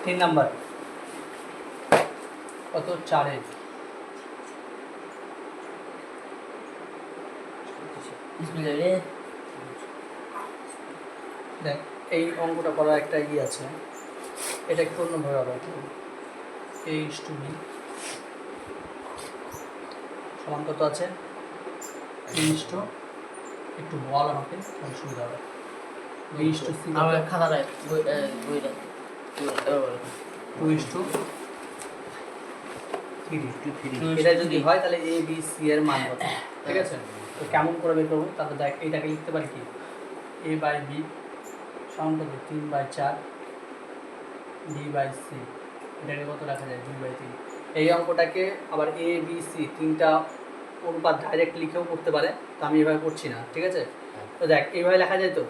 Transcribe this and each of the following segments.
3 number কত 4 দেখ এই অঙ্কটা করার একটা আছে, এটা একটু অন্যভাবে হবে। a/b সমান কত আছে একটু বল আমাকে, তাহলে সুবিধা হবে। b/c আমার খাতা দেয় বইটা 2:3 এটা যদি হয় তাহলে a b c এর মান কত, ঠিক আছে? তো কেমন করে বের করবো? তাহলে দেখ এইটাকে লিখতে পারি কি a/b সমান কত 3/4 b/c, এটাকে কত রাখা যায় 2/3। এই অঙ্কটাকে আবার a b c তিনটা অনুপাত ডাইরেক্ট লিখেও করতে পারে, তো আমি এভাবে করছি না, ঠিক আছে? তো দেখ এইভাবে লেখা যায় তো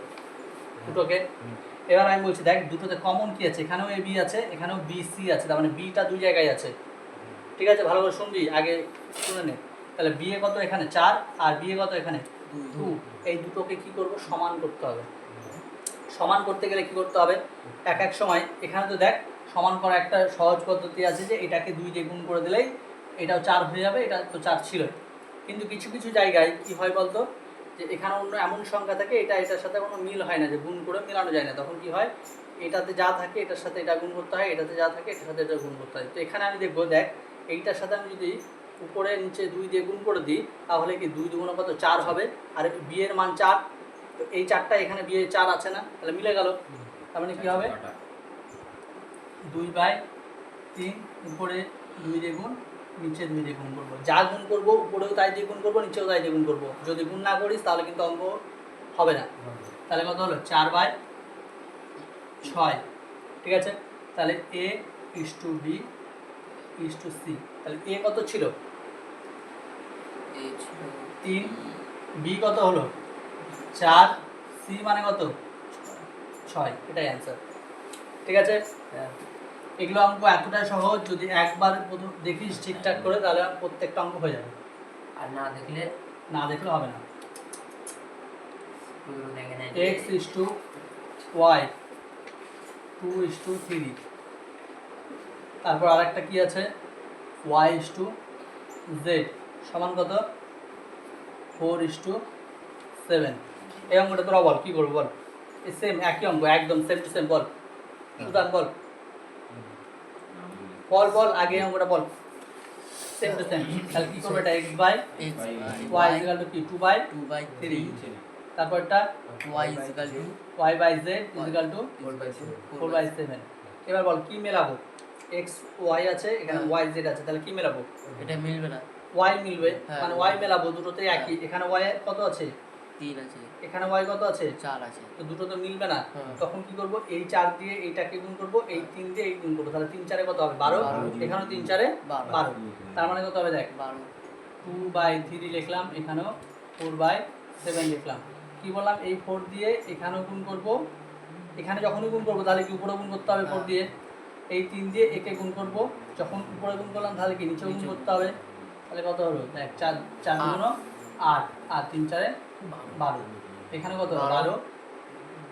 দুটোকে। এবার আমি বলছি দেখ দুটোতে কমন কি আছে, এখানেও a b আছে, এখানেও b c আছে, তার মানে bটা দুই জায়গায় আছে, ঠিক আছে? ভালো করে শুনবি, আগে শুনে নে। তাহলে b এ কত এখানে 4 আর b এ কত এখানে 2, এই দুটোকে কি করব সমান করতে হবে। সমান করতে গেলে কি করতে হবে, এক সময় এখানে তো দেখ সমান করা একটা সহজ পদ্ধতি আছে যে এটাকে 2 দিয়ে গুণ করে দিলেই এটাও 4 হয়ে যাবে, এটা তো 4 ছিল। কিন্তু কিছু কিছু জায়গায় কি হয় বলতো, যে এখানে অন্য এমন সংখ্যা থাকে এটা এটার সাথে কোনো মিল হয় না, যে গুণ করে মেলানো যায় না, তখন কি হয় এটাতে যা থাকে এটার সাথে এটা গুণ করতে হয়, এটাতে যা থাকে এটার সাথে এটা গুণ করতে হয়। তো এখানে আমি দেখবো দেখ এইটার সাথে আমি যদি উপরে নিচে 2 দিয়ে গুণ করে দিই তাহলে কি 2 দুগুণ কত 4 হবে, আর b এর মান 4, তো এই 4টা এখানে b এর 4 আছে না, তাহলে মিলে গেল। তার মানে কি হবে 2/3 উপরে 2 দিয়ে গুণ নিচে 2 দিয়ে গুণ করবো, যা গুণ করবো উপরেও তাই দিয়ে গুণ করবো নিচেও তাই দিয়ে গুণ করবো। যদি গুণ না করিস তাহলে কিন্তু অঙ্ক হবে না। তাহলে কত হলো 4/6, ঠিক আছে? তাহলে a/b/c, তাহলে a কত ছিল 3, b কত হলো 4, c মানে কত 6, এটাই অ্যান্সার, ঠিক আছে? এগুলো অঙ্ক এতটাই সহজ, যদি একবার প্রথম দেখিস ঠিকঠাক করে তাহলে প্রত্যেকটা অঙ্ক হয়ে যাবে, আর না দেখলে হবে না। x/y 2:3, তারপর আরেকটা কি আছে y/z সমান কত 4:7। এই অঙ্কটা তোরা বল কি করবো বল, সেম একই অঙ্ক একদম সেম টু সেম, বল সুদান বল বল বল আগে অঙ্কটা বল সেম টু সেম। তাহলে কি করবে এটা x/y = কি 2/3, তারপর এটা y/z = 4/7। এবার বল কি মেলাবো, x y আছে এখানে y z আছে, তাহলে কি মেলাবো, এটা মিলবে না, y মিলবে, মানে y মেলাবো, দুটোতে একই। এখানে y কত আছে 3 আছে, এখানে y কত আছে 4 আছে, তো দুটো তো মিলবে না। তখন কি করব, এই 4 দিয়ে এইটাকে গুণ করব, এই 3 দিয়ে এই গুণ করব, তাহলে 3 4 কত হবে 12, এখানেও 3 4 12, তার মানে কত হবে দেখ 12। 2/3 লিখলাম, এখানেও 4/7 লিখলাম। কি বললাম, এই 4 দিয়ে এখানেও গুণ করব, এখানে যখনই গুণ করব তাহলে কি উপরে গুণ করতে হবে 4 দিয়ে, এই 3 দিয়ে একে গুণ করব, যখন উপরে গুণ করলাম তাহলে কি নিচেও গুণ করতে হবে, তাহলে কত হলো দেখ 4 4 গুণ 8 আর 3 4 12, এখানে কত 12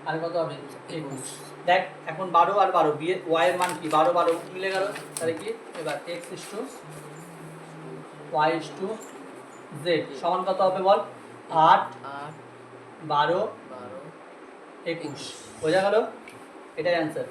আর কত হবে 21। দেখ এখন 12 আর 12 বি এর y এর মান কি 12 12 মিলে গেল, তাহলে কি এবার x/y/z সমান কত হবে বল 8 12 21, বোঝা গেল? এটাই অ্যান্সার।